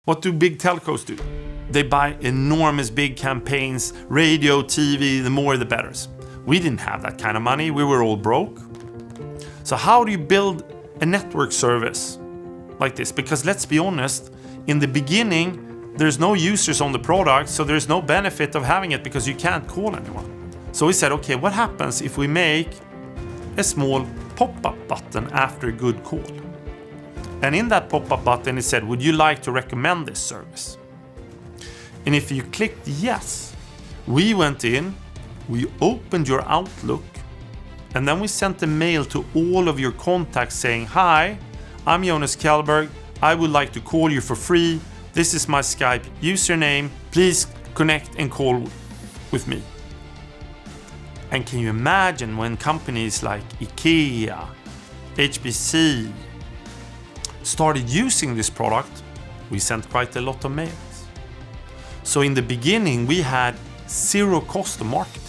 What do big telcos do? They buy enormous big campaigns, radio, TV, the more the better. We didn't have that kind of money. We were all broke. So how do you build a network service like this? Because let's be honest, in the beginning, there's no users on the product, so there's no benefit of having it because you can't call anyone. So we said, okay, what happens if we make a small pop-up button after a good call? And in that pop-up button, it said, would you like to recommend this service? And if you clicked yes, we went in, we opened your Outlook, and then we sent a mail to all of your contacts saying, hi, I'm Jonas Kjellberg. I would like to call you for free. This is my Skype username. Please connect and call with me. And can you imagine when companies like IKEA, HBC started using this product? We sent quite a lot of mails. So in the beginning, we had zero cost of marketing.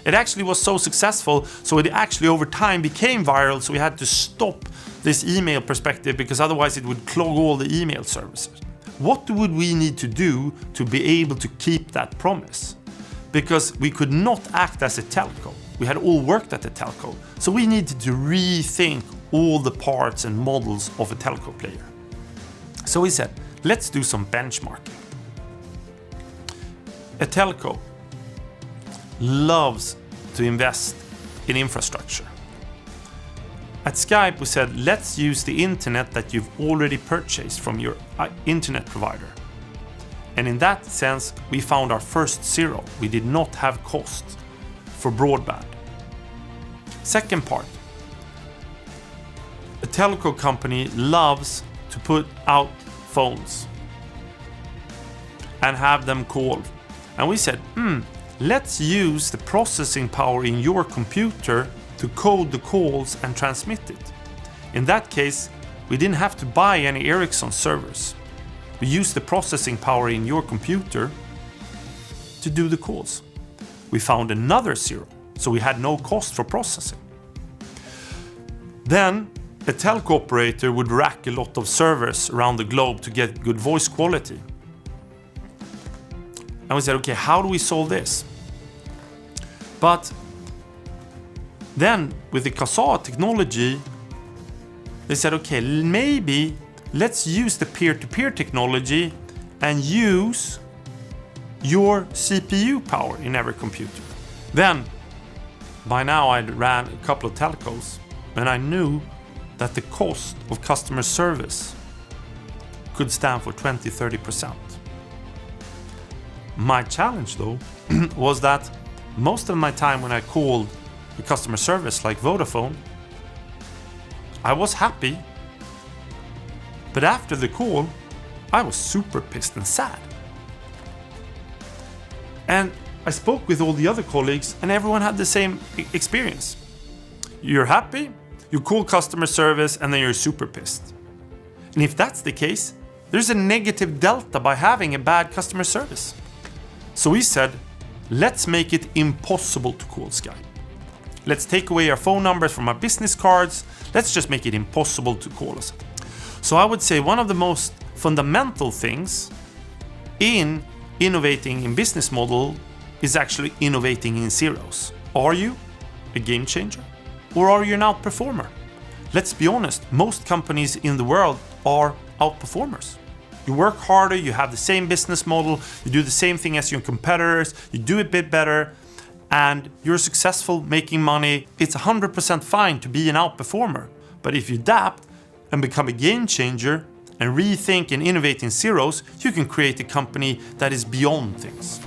It actually was so successful, so it actually over time became viral, so we had to stop this email perspective because otherwise it would clog all the email services. What would we need to do to be able to keep that promise? Because we could not act as a telco. We had all worked at a telco, so we needed to rethink all the parts and models of a telco player. So we said, let's do some benchmarking. A telco loves to invest in infrastructure. At Skype, we said, let's use the internet that you've already purchased from your internet provider. And in that sense, we found our first zero. We did not have cost for broadband. Second part, a telco company loves to put out phones and have them call. And we said, let's use the processing power in your computer to code the calls and transmit it. In that case, we didn't have to buy any Ericsson servers. We used the processing power in your computer to do the calls. We found another zero, so we had no cost for processing. Then a telco operator would rack a lot of servers around the globe to get good voice quality. And we said, okay, how do we solve this? But then with the Kazaa technology, they said, okay, maybe let's use the peer-to-peer technology and use your CPU power in every computer. Then, by now I ran a couple of telcos and I knew that the cost of customer service could stand for 20-30%. My challenge though was that most of my time when I called the customer service like Vodafone, I was happy, but after the call, I was super pissed and sad. And I spoke with all the other colleagues and everyone had the same experience. You're happy, you call customer service and then you're super pissed. And if that's the case, there's a negative delta by having a bad customer service. So we said, let's make it impossible to call Skype. Let's take away our phone numbers from our business cards. Let's just make it impossible to call us. So I would say one of the most fundamental things in innovating in business model is actually innovating in zeros. Are you a game changer or are you an outperformer? Let's be honest, most companies in the world are outperformers. You work harder, you have the same business model, you do the same thing as your competitors, you do a bit better, and you're successful making money. It's 100% fine to be an outperformer. But if you adapt and become a game changer and rethink and innovate in zeros, you can create a company that is beyond things.